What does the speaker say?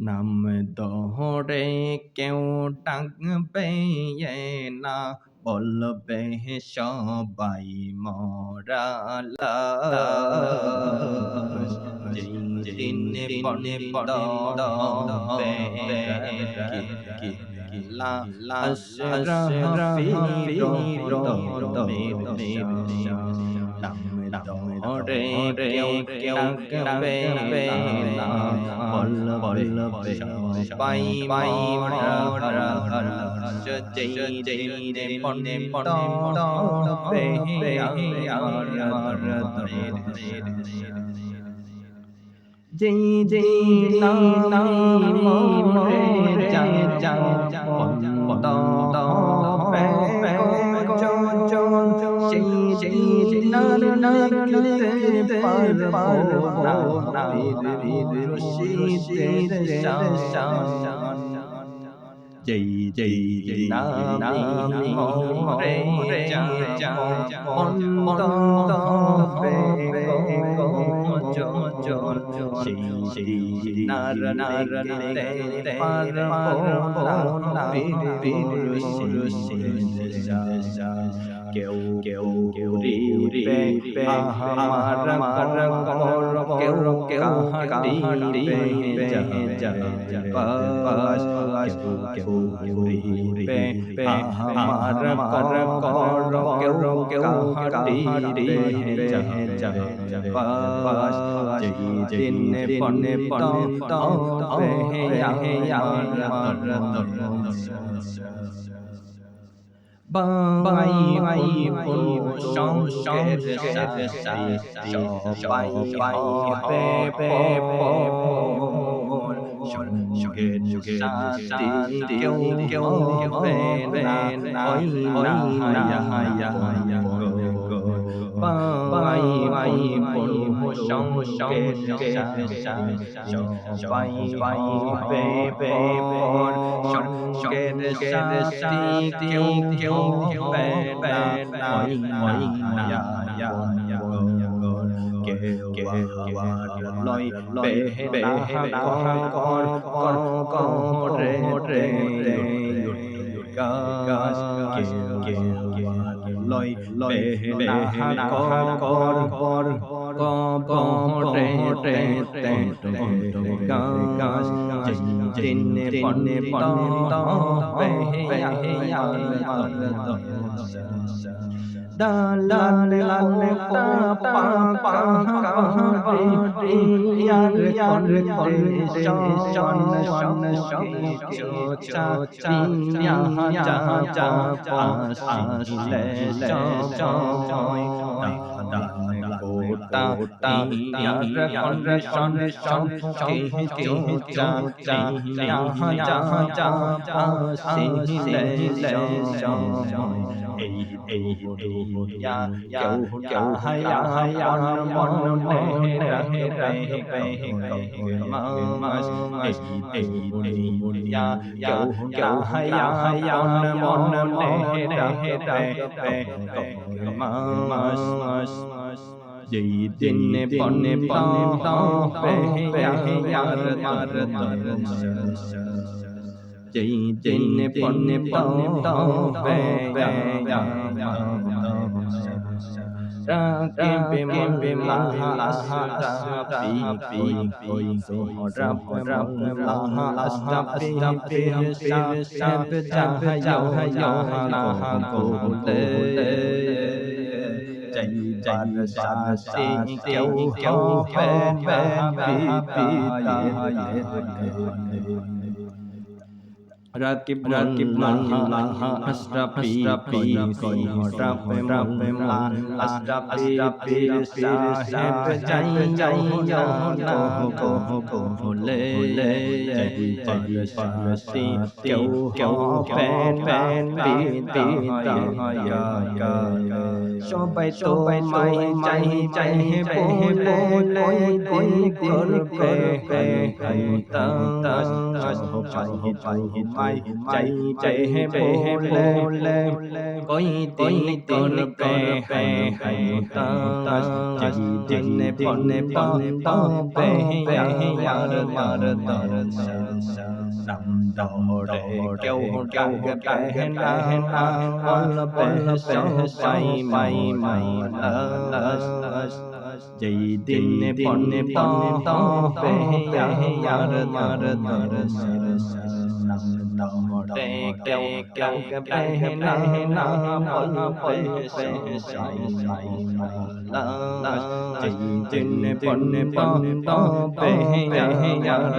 নাম ধরে কেউ ডাকবে না, বলবে সবাই মরা লাশ। যেই দিন বন্ধ হবে লাশ নাম ধরে কেউ ডাকবে না, বলবে সবাই মরা লাশ। যেই দিন বন্ধ হবে আমার দরের যেই দিন আমি মরে যাব, বন্ধ হবে সেই দিন আর নিতে পারবো না মুর্শিদের শান। যেই দিন আমি মরে যাব, বন্ধ হবে সেই দিন আর নিতে পারবো না মুর্শিদের শান। কেউ উড়িবে আমার কবর, কেউ কাটিবে জাহাজ। কেউ উড়িবে আমার কবর, কেউ কাটিবে জাহাজ। যেই দিন বন্ধ হবে আমার বাই সংসার সবাই হবে সঙ্গে সাথী কেউ হবে না বাই সংসার সবাই হবে সঙ্গে সাথী কেউ হবে না কেউ আবার লইবে করে গাছ। কেউ লইবে কবরে গাছ। যেই দিন বন্ধ হবে ডাল যেই দিন বন্ধ হবে আমার যেই দিন বন্ধ হবে রাকিবে মোল্লা আসরাফি মোল্লা আসরাফি সাহেব জাহানা গোলে বারসাতে কেউ হবে রাকিব মোল্লা আসরাফি আসরাফি সাহেব জাহানা গোলে বারসাতে কেউ হবে সবাই চাইবে বলে করবে चाहते बोले कोई दिन करते हैं उदास यही दिन बनता पे यार दर्शन डोरे क्यों कहना बोल सबाई यही दिन बनता पे यार दर्शन डोरे क्यों कहना बोल सबाई दिन बनता पे यार